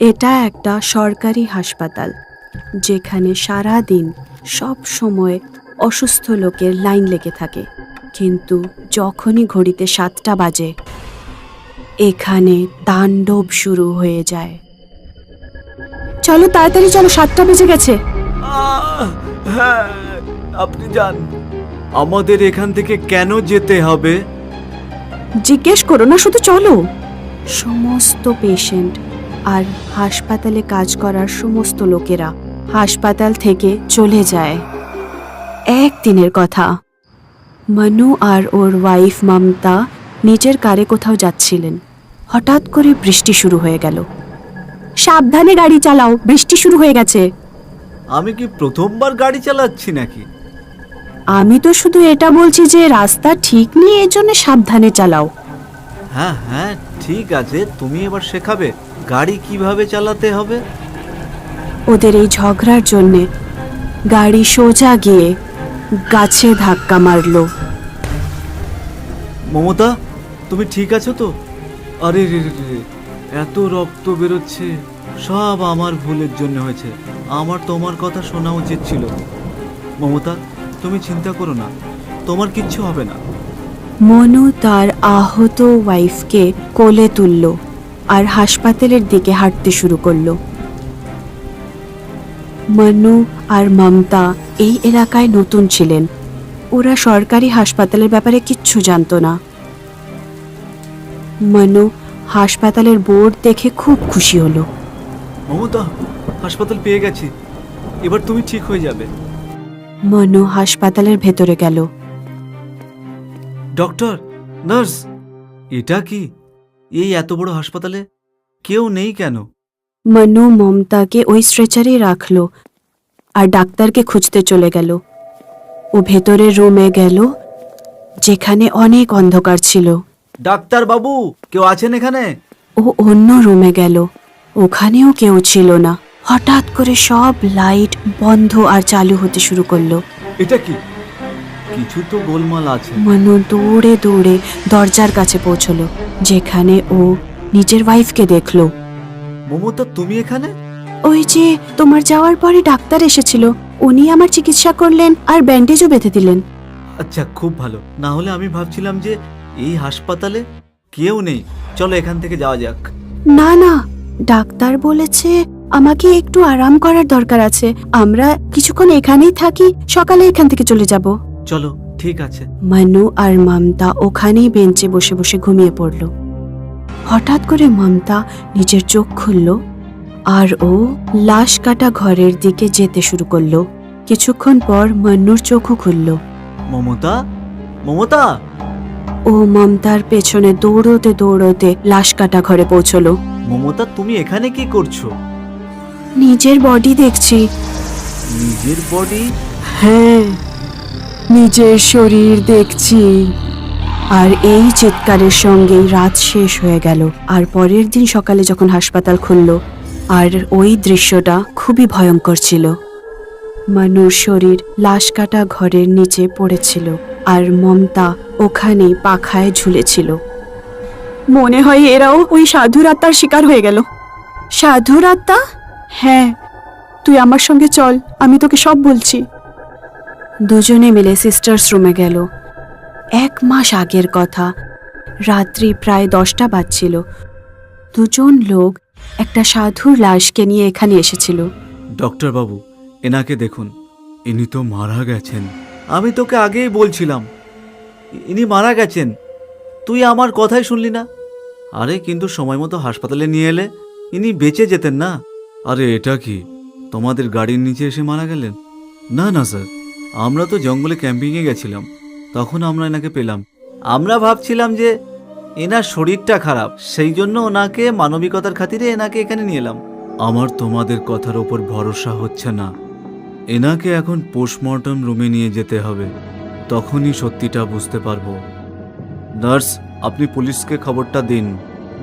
এটা একটা সরকারি হাসপাতাল, যেখানে সারা দিন সব সময় অসুস্থ লোকের লাইন লেগে থাকে। কিন্তু যখনই ঘড়িতে 7টা বাজে, এখানে তাণ্ডব শুরু হয়ে যায়। চলো তাড়াতাড়ি চলো, 7টা বেজে গেছে। হ্যাঁ, আপনি যান। আমাদের এখান থেকে কেন যেতে হবে? জিজ্ঞেস করো না, শুধু চলো। সমস্ত পেশেন্ট আর হাসপাতালে কাজ করার সমস্ত লোকেরা হাসপাতাল থেকে চলে যায়। একদিনের কথা, মনু আর ওর ওয়াইফ মমতা নিজের কারে কোথাও যাচ্ছিলেন। হঠাৎ করে বৃষ্টি শুরু হয়ে গেল। সাবধানে গাড়ি চালাও, বৃষ্টি শুরু হয়ে গেছে। আমি কি প্রথমবার গাড়ি চালাচ্ছি নাকি? আমি তো শুধু এটা বলছি যে রাস্তা ঠিক নেই, এই জন্য সাবধানে চালাও। হ্যাঁ হ্যাঁ, ঠিক আছে, তুমি এবার শেখাবে গাড়ি কিভাবে চালাতে হবে। ওদের এই ঝগড়ার জন্যে গাড়ি সোজা গিয়ে গাছে ধাক্কা মারলো। মমতা, তুমি ঠিক আছো তো? আরে রে রে রে, এত রক্ত বেরোচ্ছে। সব আমার ভুলের জন্য হয়েছে। আমার তোমার কথা শোনা উচিত ছিল। মমতা, তুমি চিন্তা করো না, তোমার কিচ্ছু হবে না। মনু তার আহত ওয়াইফকে কোলে তুলল আর হাসপাতালের দিকে হাঁটতে শুরু করলো। মনু আর মমতা এই এলাকায় নতুন ছিলেন। ওরা সরকারি হাসপাতালের ব্যাপারে কিচ্ছু জানতো না। মনু হাসপাতালের বোর্ড দেখে খুব খুশি হলো। মমতা, হাসপাতাল পেয়ে গেছি, এবার তুমি ঠিক হয়ে যাবে। মনু হাসপাতালের ভেতরে গেল। ডক্টর, নার্স, এটা কি? এই এত বড় হাসপাতালে কেউ নেই কেন? মনু মমতাকে ওই স্ট্রেচারে রাখলো আর ডাক্তারকে খুঁজতে চলে গেল। ও ভেতরের রুমে গেল, যেখানে অনেক অন্ধকার ছিল। ডাক্তার বাবু, কেউ আছেন এখানে? ও অন্য রুমে গেল, ওখানেও কেউ ছিল না। হঠাৎ করে সব লাইট বন্ধ আর চালু হতে শুরু করলো। এটা কি? কিছু তো গোলমাল আছে। মনু দৌড়ে দৌড়ে দরজার কাছে পৌঁছলো, যেখানে ও নিজের ওয়াইফকে দেখলো। মমতা, তুমি এখানে? ওই যে তোমার যাওয়ার পরে ডাক্তার এসেছিল, উনি আমার চিকিৎসা করলেন আর ব্যান্ডেজও বেঁধে দিলেন। আচ্ছা, খুব ভালো। না হলে আমি ভাবছিলাম যে এই হাসপাতালে কেউ নেই। চলো এখান থেকে যাওয়া যাক। না না, ডাক্তার বলেছে আমাকে একটু আরাম করার দরকার আছে। আমরা কিছুক্ষণ এখানেই থাকি, সকালে এখান থেকে চলে যাব। চলো, ঠিক আছে। মনু আর মমতা ওখানেই বেঞ্চে বসে বসে ঘুমিয়ে পড়ল। হঠাৎ করে মমতা নিজের চোখ খুলল আর ও লাশ কাটা ঘরের দিকে যেতে শুরু করলো। কিছুক্ষণ পর মন্নুর চোখও খুলল। মমতা, মমতা! ও মমতার পেছনে দৌড়তে দৌড়তে লাশ কাটা ঘরে পৌঁছলো। মমতা, তুমি এখানে কি করছো? নিজের বডি দেখছি। নিজের বডি? হ্যাঁ, নিজের শরীর দেখছি। আর এই চিৎকারের সঙ্গেই রাত শেষ হয়ে গেল। আর পরের দিন সকালে যখন হাসপাতাল খুলল, আর ওই দৃশ্যটা খুবই ভয়ঙ্কর ছিল। মনুর শরীর লাশ কাটা ঘরের নিচে পড়েছিল আর মমতা ওখানেই পাখায় ঝুলেছিল। মনে হয় এরাও ওই সাধুর আত্মার শিকার হয়ে গেল। সাধুর আত্মা? হ্যাঁ, তুই আমার সঙ্গে চল, আমি তোকে সব বলছি। দুজনে মিলে সিস্টার্স রুমে গেল। 1 মাস আগের কথা, রাত্রি প্রায় 10টা বাজছিল। দুজন লোক একটা সাধুর লাশকে নিয়ে এখানে এসেছিল। ডক্টর বাবু, এনাকে দেখুন, ইনি তো মারা গেছেন। আমি তোকে আগেই বলছিলাম ইনি মারা গেছেন, তুই আমার কথাই শুনলি না। আরে কিন্তু সময় মতো হাসপাতালে নিয়ে এলে ইনি বেঁচে যেতেন না। আরে এটা কি, তোমাদের গাড়ির নিচে এসে মারা গেলেন? না না স্যার, আমরা তো জঙ্গলে ক্যাম্পিংয়ে গেছিলাম, তখন আমরা এনাকে পেলাম। আমরা ভাবছিলাম যে এনার শরীরটা খারাপ, সেই জন্য ওনাকে মানবিকতার খাতিরে এনাকে এখানে নিয়ে এলাম। আমার তোমাদের কথার ওপর ভরসা হচ্ছে না। এনাকে এখন পোস্টমর্টম রুমে নিয়ে যেতে হবে, তখনই সত্যিটা বুঝতে পারবো। নার্স, আপনি পুলিশকে খবরটা দিন।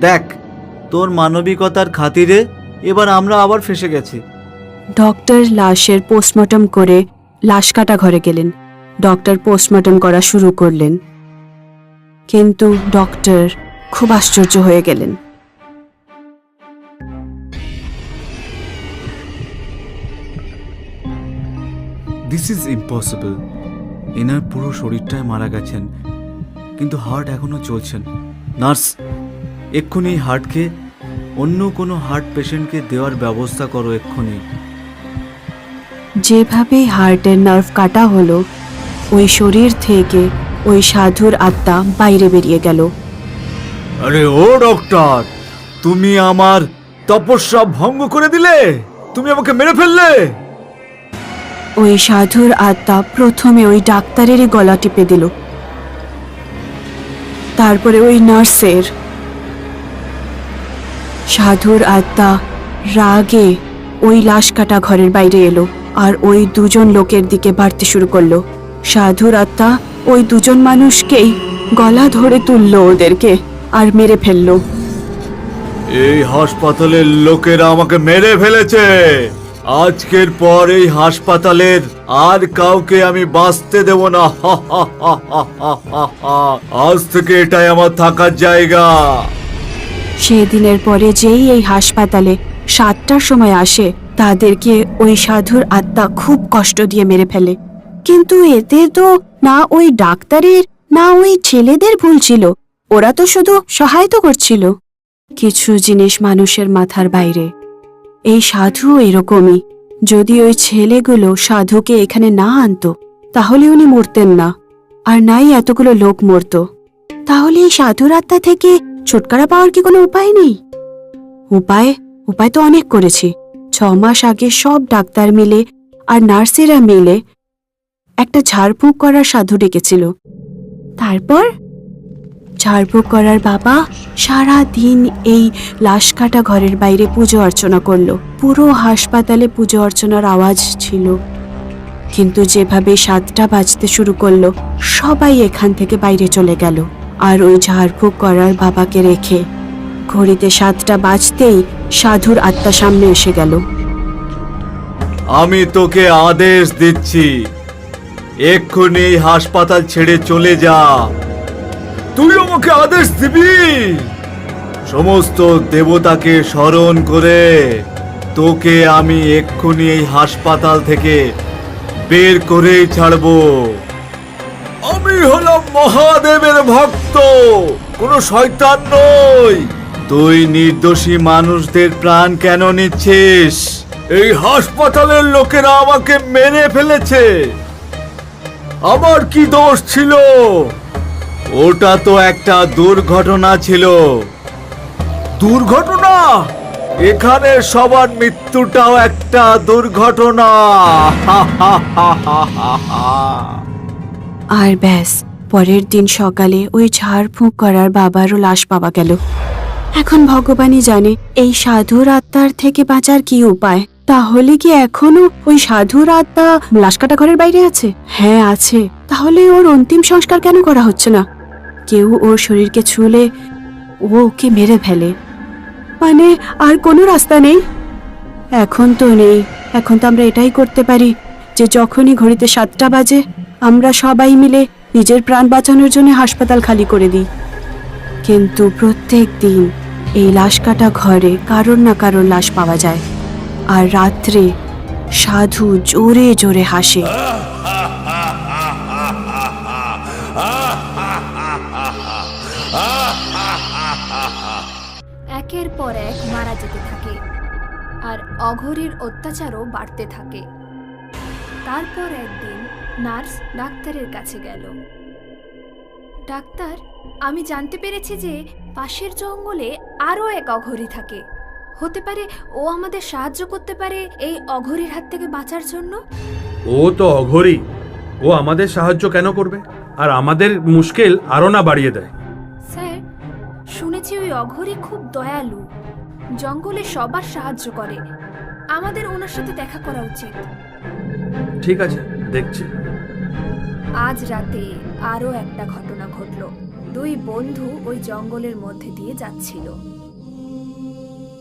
দেখ, তোর মানবিকতার খাতিরে এবার আমরা আবার ফেসে গেছি। ডক্টর লাশের পোস্টমর্টম করে লাশ কাটা ঘরে গেলেন। ডক্টর পোস্টমর্টম করা শুরু করলেন। কিন্তু ডক্টর খুব আশ্চর্য হয়ে গেলেন। This is impossible. এনার পুরো শরীরটাই মারা গেছেন, কিন্তু হার্ট এখনো চলছেন। নার্স, এক্ষুনি হার্টকে অন্য কোনো হার্ট পেশেন্টকে দেওয়ার ব্যবস্থা করো এক্ষুনি। যেভাবে হার্টের নার্ভ কাটা হলো, ওই শরীর থেকে ওই সাধুর আত্মা বাইরে বেরিয়ে গেল। আরে ও ডক্টর, তুমি আমার তপস্যা ভঙ্গ করে দিলে, তুমি আমাকে মেরে ফেললে। ওই সাধুর আত্মা প্রথমে ওই ডাক্তারেরই গলা টিপে দিল, তারপরে ওই নার্সের। সাধুর আত্মা রাগে ওই লাশ কাটা ঘরের বাইরে এলো আর ওই দুজন লোকের দিকে বাড়তে শুরু করলো। সাধুর আত্মা ওই দুজন মানুষকেই গলা ধরে তুললো ওদেরকে আর মেরে ফেললো। এই হাসপাতালের লোকেরা আমাকে মেরে ফেলেছে। আজকের পর এই হাসপাতালের আর কাউকে আমি বাঁচতে দেব না। আজ থেকে এটাই আমার থাকার জায়গা। সেদিনের পরে যেই এই হাসপাতালে 7টার সময় আসে, তাদেরকে ওই সাধুর আত্মা খুব কষ্ট দিয়ে মেরে ফেলে। কিন্তু এতে তো না ওই ডাক্তারের না ওই ছেলেদের ভুল ছিল, ওরা তো শুধু সহায়তা করছিল। কিছু জিনিস মানুষের মাথার বাইরে। এই সাধু এরকমই। যদি ওই ছেলেগুলো সাধুকে এখানে না আনতো, তাহলে উনি মরতেন না, আর নাই এতগুলো লোক মরতো। তাহলে এই সাধুর আত্মা থেকে ছুটকারা পাওয়ার কি কোনো উপায় নেই? উপায় তো অনেক করেছি। 6 মাস আগে সব ডাক্তার মিলে আর নার্সেরা মিলে একটা ঝাড়ফুঁক করার সাধু ডেকেছিল। তারপর ঝাড়ফুঁক করার বাবা সারা দিন এই লাশ কাটা ঘরের বাইরে পুজো অর্চনা করলো। পুরো হাসপাতালে পুজো অর্চনার আওয়াজ ছিল। কিন্তু যেভাবে 7টা বাজতে শুরু করলো, সবাই এখান থেকে বাইরে চলে গেল। আর ওই ঝাড়ফুঁক করার বাবাকে রেখে ঘড়িতে 7টা বাজতেই সাধুর আত্মা সামনে এসে গেল। আমি তোকে আদেশ দিচ্ছি, এক্ষুনি এই হাসপাতাল ছেড়ে চলে যা। তুই আমাকে আদেশ দিবি? সমস্ত দেবতাকে স্মরণ করে তোকে আমি এক্ষুনি এই হাসপাতাল থেকে বের করেই ছাড়বো। আমি হলাম মহাদেবের ভক্ত, কোনো শয়তান নই। তুই নির্দোষী মানুষদের প্রাণ কেন নিচ্ছিস? এই হাসপাতালের লোকেরা আমাকে মেরে ফেলেছে। আমার কি দোষ ছিল? ওটা তো একটা দুর্ঘটনা ছিল। দুর্ঘটনা? এখানে সবার মৃত্যুটাও একটা দুর্ঘটনা। আর ব্যাস, পরের দিন সকালে ওই ঝাড়ফুঁক করার বাবারও লাশ পাওয়া গেল। এখন ভগবানই জানে এই সাধুর আত্মার থেকে বাঁচার কি উপায়। তাহলে কি এখনো ওই সাধুর আত্মা লাশ কাটা ঘরের বাইরে আছে? হ্যাঁ আছে। তাহলে ওর অন্তিম সংস্কার কেন করা হচ্ছে না? কেউ ওর শরীরকে ছুঁলে ওকে মেরে ফেলে, মানে আর কোনো রাস্তা নেই? এখন তো নেই। এখন তো আমরা এটাই করতে পারি যে যখনই ঘড়িতে 7টা বাজে, আমরা সবাই মিলে নিজের প্রাণ বাঁচানোর জন্য হাসপাতাল খালি করে দিই। কিন্তু প্রত্যেক দিন এই লাশ কাটা ঘরে কারোর না কারোর লাশ পাওয়া যায়। আর রাত্রে সাধু জোরে জোরে হাসে। একের পর এক মারা যেতে থাকে আর অঘরীর অত্যাচারও বাড়তে থাকে। তারপর একদিন নার্স ডাক্তারের কাছে গেল। ডাক্তার, আমি জানতে পেরেছি যে পাশের জঙ্গলে আরও এক অঘরী থাকে। হতে পারে ও আমাদের সাহায্য করতে পারে এই অঘরীর হাত থেকে বাঁচার জন্য। ও তো অঘরী, ও আমাদের সাহায্য কেন করবে আর আমাদের মুশকিল আরো না বাড়িয়ে দেয়? স্যার, শুনেছি ওই অঘরী খুব দয়ালু, জঙ্গলে সবার সাহায্য করে। আমাদের ওনার সাথে দেখা করা উচিত। ঠিক আছে, দেখছি। আজ রাতে আরও একটা ঘটনা ঘটল। 2 বন্ধু ওই জঙ্গলের মধ্যে দিয়ে যাচ্ছিল।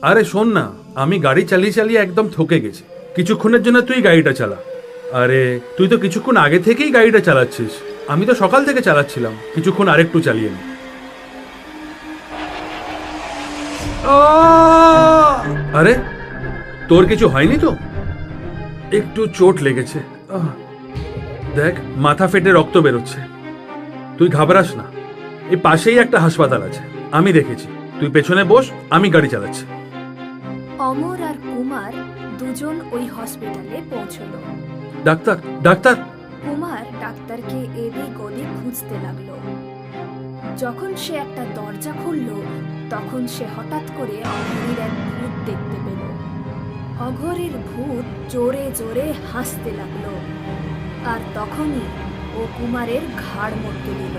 আরে শোন না, আমি গাড়ি চালিয়ে চালিয়ে একদম থকে গেছি। কিছুক্ষণের জন্য তুই গাড়িটা চালা, আরে তুই তো কিছুক্ষণ আগে থেকেই গাড়িটা চালাচ্ছিস, আমি তো সকাল থেকে চালাচ্ছিলাম, কিছুক্ষণ আরেকটু চালিয়ে নি। আরে তোর কিছু হয়নি তো? একটু চোট লেগেছে, দেখ মাথা ফেটে রক্ত বেরোচ্ছে। তুই ঘাবড়াস না, এই পাশেই একটা হাসপাতাল আছে, আমি দেখেছি। তুই পেছনে বস, আমি গাড়ি চালাচ্ছি। অমর আর কুমার দুজন ওই হসপিটালে পৌঁছলো। Doctor doctor! কুমার ডাক্তারকে এদিক ওদিক খুঁজতে লাগলো। যখন সে একটা দরজা খুললো, তখন সে হঠাৎ করে অঘরীর এক ভূত দেখতে পেল। অঘরীর ভূত জোরে জোরে হাসতে লাগলো, আর তখনই ও কুমারের ঘাড় মটকে দিল।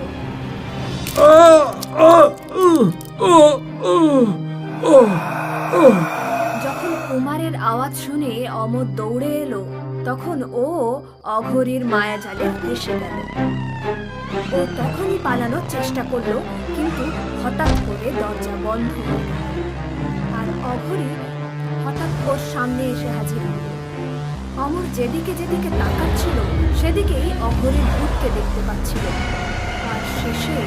যখন কুমারের আওয়াজ শুনে অমর দৌড়ে এলো, তখন ও অঘরীর মায়াজালে ফেসে গেল। ও তখনই পালানোর চেষ্টা করলো, কিন্তু হঠাৎ করে দরজা বন্ধ হয়ে গেল, আর অঘরী হঠাৎ ওর সামনে এসে হাজির হলো। অমর যেদিকে যেদিকে তাকাচ্ছিল, সেদিকেই অঘরীর ভূতকে দেখতে পাচ্ছিল, আর শেষে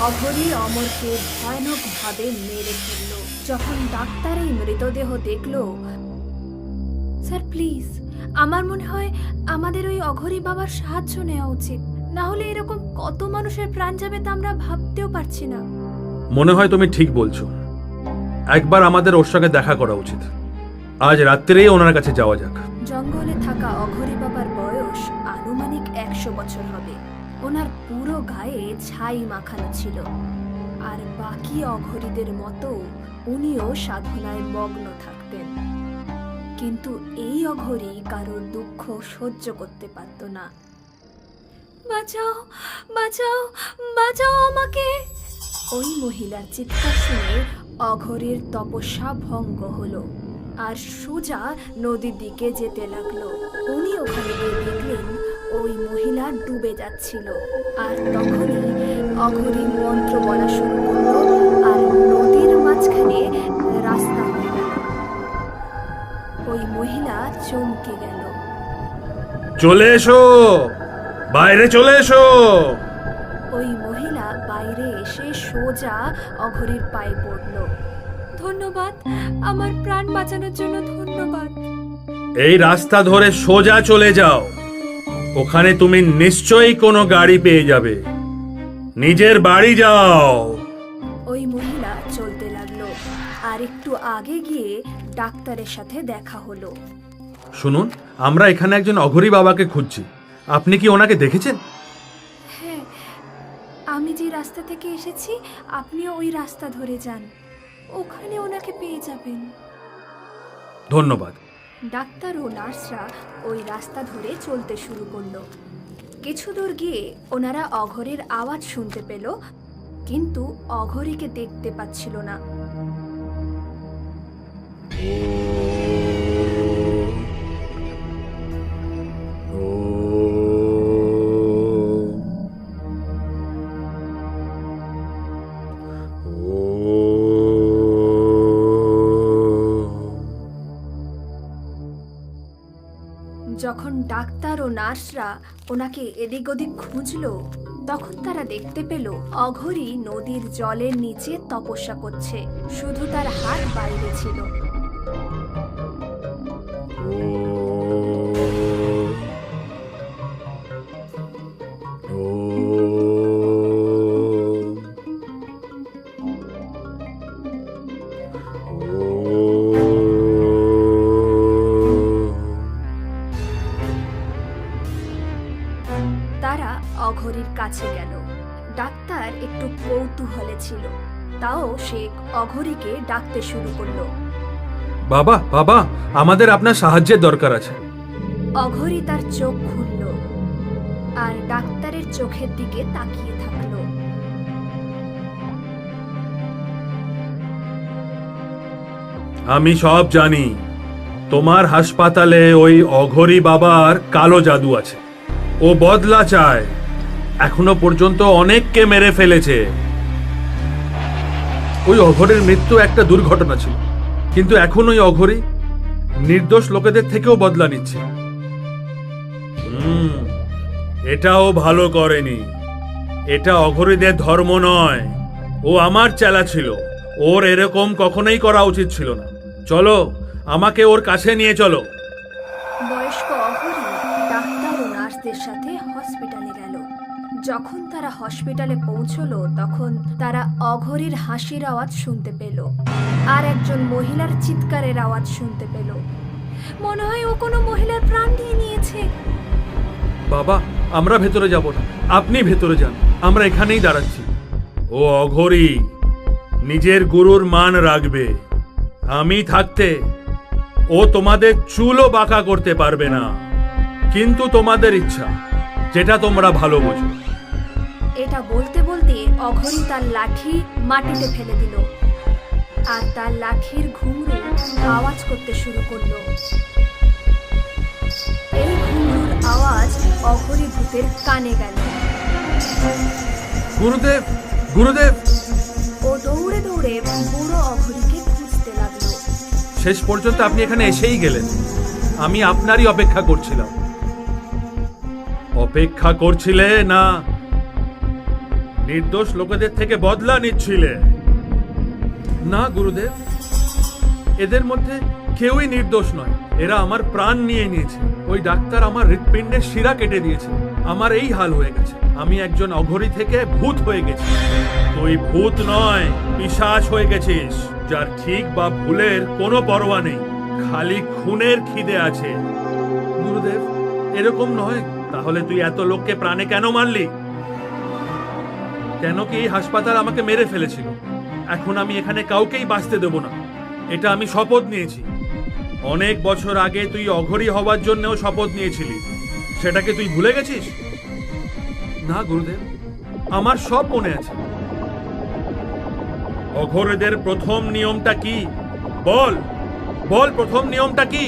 অঘরী অমরকে ভয়ানকভাবে মেরে ফেলল। যখন ডাক্তার এই মৃতদেহ দেখলো, স্যার প্লিজ, আমার মনে হয় আমাদের ওই অঘরী বাবার সাহায্য নেওয়া উচিত, না হলে এরকম কত মানুষের প্রাণ যাবে তা আমরা ভাবতেও পারছি না। মনে হয় তুমি ঠিক বলছো, একবার আমাদের ওর সঙ্গে দেখা করা উচিত। আজ রাত্রেই ওনার কাছে যাওয়া যাক। জঙ্গলে থাকা অঘরী বাবার বয়স আনুমানিক 100 বছর হবে। ওনার পুরো গায়ে ছাই মাখানো ছিল, আর বাকি অঘরীদের মতো উনিও সাধনায় মগ্ন থাকতেন। কিন্তু এই অঘরী কারোর দুঃখ সহ্য করতে পারত না। বাঁচাও, বাঁচাও, বাঁচাও আমাকে! ওই মহিলার চিৎকার শুনে অঘরীর তপস্যা ভঙ্গ হলো, আর সোজা নদীর দিকে যেতে লাগলো। উনি ওখানে গিয়ে দেখলেন ওই মহিলা ডুবে যাচ্ছিল, আর তখনই অঘরী মন্ত্র বলা শুরু করলো, আর নদীর মাঝখানে রাস্তা হয়ে গেল। ওই মহিলা চমকে গেল। চলে এসো, বাইরে চলে এসো! ওই মহিলা বাইরে এসে সোজা অঘরীর পায়ে পড়ল। ধন্যবাদ, আমার প্রাণ বাঁচানোর জন্য ধন্যবাদ। এই রাস্তা ধরে সোজা চলে যাও, ওখানে তুমি নিশ্চয়ই কোনো গাড়ি পেয়ে যাবে। নিজের বাড়ি যাও। ওই মহিলা চলতে লাগলো, আর একটু আগে গিয়ে ডাক্তারের সাথে দেখা হলো। শুনুন, আমরা এখানে একজন অঘরী বাবাকে খুঁজছি, আপনি কি ওনাকে দেখেছেন? হ্যাঁ, আমি যে রাস্তা থেকে এসেছি আপনিও ওই রাস্তা ধরে যান, ওখানে ওনাকে পেয়ে যাবেন। ধন্যবাদ। ডাক্তার ও নার্সরা ওই রাস্তা ধরে চলতে শুরু করলো। কিছু দূর গিয়ে ওনারা অঘরীর আওয়াজ শুনতে পেল, কিন্তু অঘরীকে দেখতে পাচ্ছিল না। যখন ডাক্তার ও নার্সরা ওনাকে এদিক ওদিক খুঁজলো, তখন তারা দেখতে পেল অঘরী নদীর জলের নিচে তপস্যা করছে, শুধু তার হাত বাইরে ছিল। তারা অঘরীর কাছে গেল। ডাক্তার একটু কৌতূহলে ছিল, তাও সে অঘরীকে ডাকতে শুরু করলো। বাবা, বাবা, আমাদের আপনার সাহায্যের দরকার আছে। অঘরী তার চোখ খুলল, আর ডাক্তারের চোখের দিকে তাকিয়ে থাকলো। আমি সব জানি, তোমার হাসপাতালে ওই অঘরী বাবার কালো জাদু আছে। ও বদলা চায়, এখনো পর্যন্ত অনেককে মেরে ফেলেছে। ওই অঘরীর মৃত্যু একটা দুর্ঘটনা ছিল, কিন্তু এখন ওই অঘরী নির্দোষ লোকেদের থেকেও বদলা নিচ্ছে। এটাও ভালো করেনি। এটা অঘরীদের ধর্ম নয়। ও আমার চেলা ছিল। ওর এরকম কখনোই করা উচিত ছিল না। চলো, আমাকে ওর কাছে নিয়ে চলো। বয়স্ক অঘরী ডাক্তার ও নার্সদের সাথে হসপিটালে গেল। যখন তারা হসপিটালে পৌঁছলো তখন তারা অঘরীর হাসির আওয়াজ শুনতে পেল আর একজন মহিলার চিৎকারের আওয়াজ শুনতে পেল। মনে হয় ও কোনো মহিলার প্রাণ নিয়ে নিয়েছে। বাবা, আমরা ভেতরে যাব না, আপনি ভেতরে যান, আমরা এখানেই দাঁড়াচ্ছি। ও অঘরী নিজের গুরুর মান রাখবে। আমি থাকতে ও তোমাদের চুলও বাঁকা করতে পারবে না। কিন্তু তোমাদের ইচ্ছা, যেটা তোমরা ভালো বোঝো। এটা বলতে বলতে অঘরী তার লাঠি মাটিতে ফেলে দিল আর তার লাঠির ঘুঙরু আওয়াজ করতে শুরু করলো। এই ঘুঙরুর আওয়াজ অঘরী ভূতের কানে গেল। গুরুদেব, গুরুদেব! ও দৌড়ে দৌড়ে বুড়ো অঘরীকে খুঁজতে লাগলো। শেষ পর্যন্ত আপনি এখানে এসেই গেলেন। আমি আপনারই অপেক্ষা করছিলাম। অপেক্ষা করছিলে না নির্দোষ লোকেদের থেকে বদলা নিচ্ছিলে? না গুরুদেব, এদের মধ্যে কেউই নির্দোষ নয়। এরা আমার প্রাণ নিয়ে নিয়েছে। ওই ডাক্তার আমার হৃৎপিণ্ডের শিরা কেটে দিয়েছে। আমার এই হাল হয়ে গেছে। আমি একজন অঘরী থেকে ভূত হয়ে গেছি। তুই ভূত নয়, পিশাচ হয়ে গেছিস, যার ঠিক বা ভুলের কোনো পরোয়া নেই, খালি খুনের খিদে আছে। গুরুদেব, এরকম নয়। তাহলে তুই এত লোককে প্রাণে কেন মারলি? কেন কি এই হাসপাতাল আমাকে মেরে ফেলেছিল? এখন আমি এখানে কাউকেই বাঁচতে দেব না। এটা আমি শপথ নিয়েছি। অনেক বছর আগে তুই অঘরী হওয়ার জন্যও শপথ নিয়েছিলি। সেটাকে তুই ভুলে গেছিস? না গুরুদেব, আমার সব মনে আছে। অঘরীদের প্রথম নিয়মটা কি? বল বল, প্রথম নিয়মটা কি?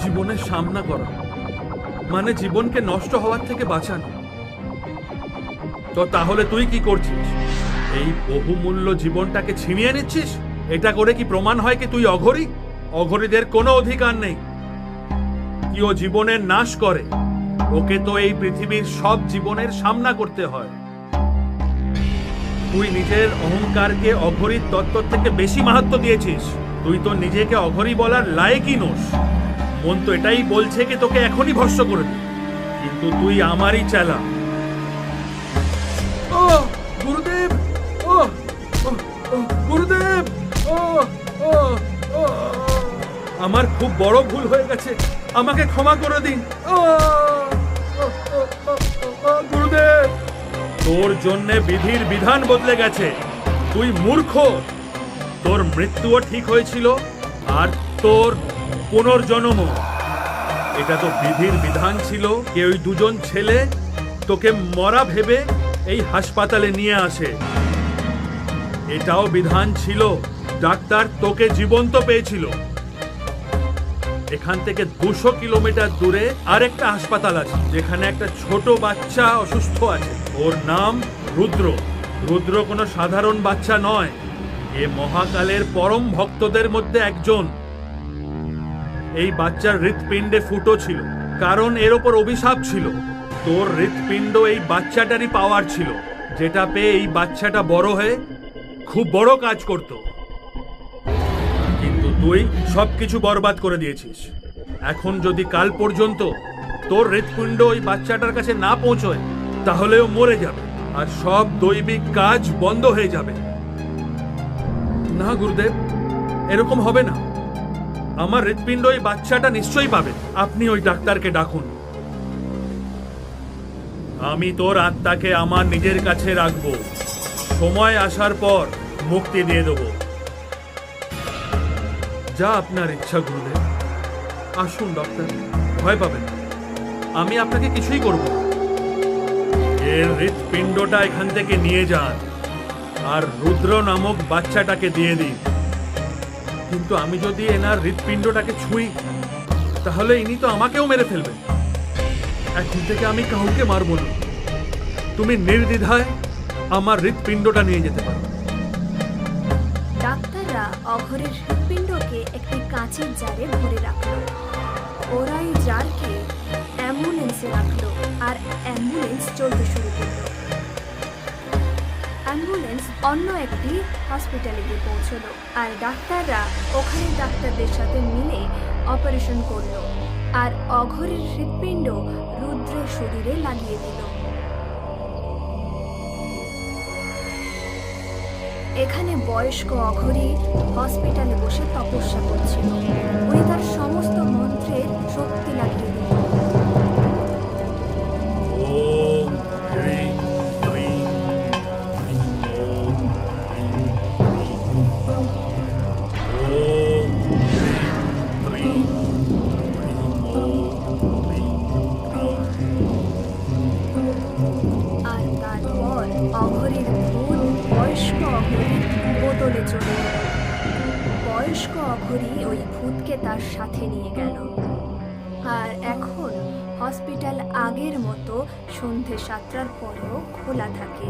জীবনের সামনা করা, মানে জীবনকে নষ্ট হওয়ার থেকে বাঁচানো। তো তাহলে তুই কি করছিস? এই বহুমূল্য জীবনটাকে ছিনিয়ে নিচ্ছিস। এটা করে কি প্রমাণ হয় কি তুই অঘরী? অঘরীদের কোনো অধিকার নেই কি ও জীবনের নাশ করে। ওকে তো এই পৃথিবীর সব জীবনের সামনা করতে হয়। তুই নিজের অহংকারকে অঘরীর তত্ত্ব থেকে বেশি মাহাত্ম্য দিয়েছিস। তুই তো নিজেকে অঘরী বলার লায়কই নোস। মন তো এটাই বলছে কি তোকে এখনই ভস্ম করে দে, কিন্তু তুই আমারই চেলা। ও গুরুদেব! ও গুরুদেব! ও ও ও আমার খুব বড় ভুল হয়ে গেছে, আমাকে ক্ষমা করে দিন। গুরুদেব, তোর জন্যে বিধির বিধান বদলে গেছে। তুই মূর্খ। তোর মৃত্যুও ঠিক হয়েছিল আর তোর পুনর্জন্ম। এটা তো বিধির বিধান ছিল যে ওই দুজন ছেলে তোকে মরা ভেবে এই হাসপাতালে নিয়ে আসে। এটাও বিধান ছিল ডাক্তার তোকে জীবন্ত পেয়েছিল। এখান থেকে 200 কিলোমিটার দূরে আরেকটা হাসপাতাল আছে, যেখানে একটা ছোট বাচ্চা অসুস্থ আছে। ওর নাম রুদ্র। রুদ্র কোনো সাধারণ বাচ্চা নয়, এ মহাকালের পরম ভক্তদের মধ্যে একজন। এই বাচ্চার হৃৎপিণ্ডে ফুটো ছিল, কারণ এর ওপর অভিশাপ ছিল। তোর হৃৎপিণ্ড এই বাচ্চাটারই পাওয়ার ছিল, যেটা পেয়ে এই বাচ্চাটা বড় হয়ে খুব বড় কাজ করত। কিন্তু তুই সবকিছু বরবাদ করে দিয়েছিস। এখন যদি কাল পর্যন্ত তোর হৃৎপিণ্ড ওই বাচ্চাটার কাছে না পৌঁছয়, তাহলেও মরে যাবে আর সব দৈবিক কাজ বন্ধ হয়ে যাবে। না গুরুদেব, এরকম হবে না। আমার হৃৎপিণ্ড ওই বাচ্চাটা নিশ্চয়ই পাবে। আপনি ওই ডাক্তারকে ডাকুন। আমি তোর আত্মাকে আমার নিজের কাছে রাখবো। সময় আসার পর মুক্তি দিয়ে দেব। যা আপনার ইচ্ছা গুরুদেব। আসুন ডক্টর, ভয় পাবেন না। আমি আপনাকে কিছুই করব না। এর হৃৎপিণ্ডটা এখান থেকে নিয়ে যান আর রুদ্র নামক বাচ্চাটাকে দিয়ে দিন। কিন্তু আমি যদি এনার হৃৎপিণ্ডটাকে ছুঁই, তাহলে ইনি তো আমাকেও মেরে ফেলবেন। এখন থেকে আমি কাউকে মারব না। তুমি নির্দ্বিধায় আমার হৃৎপিণ্ডটা নিয়ে যেতে পারো। ডাক্তাররা অঘরের হৃৎপিণ্ডকে একটি কাঁচের জারে ভরে রাখলো। ওরা এই জারকে অ্যাম্বুলেন্সে রাখলো আর অ্যাম্বুলেন্স চলতে শুরু করলো। অ্যাম্বুলেন্স অন্য একটি হসপিটালে গিয়ে পৌঁছলো, আর ডাক্তাররা ওখানে ডাক্তারদের সাথে মিলে অপারেশন করলো আর অঘরীর হৃৎপিণ্ড রুদ্রের শরীরে লাগিয়ে দিল। এখানে বয়স্ক অঘরী হসপিটালে বসে তপস্যা করছিল। উনি তার সমস্ত মন্ত্রের শক্তি লাগিয়ে দিল। আর তারপর অঘরীর ভূত বয়স্ক অঘরীর বোতলে চলে গেল। বয়স্ক অঘরী ওই ভূতকে তার সাথে নিয়ে গেল। আর এখন হসপিটাল আগের মতো সন্ধে 7টার পরেও খোলা থাকে।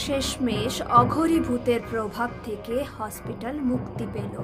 শেষমেশ অঘরী ভূতের প্রভাব থেকে হসপিটাল মুক্তি পেল।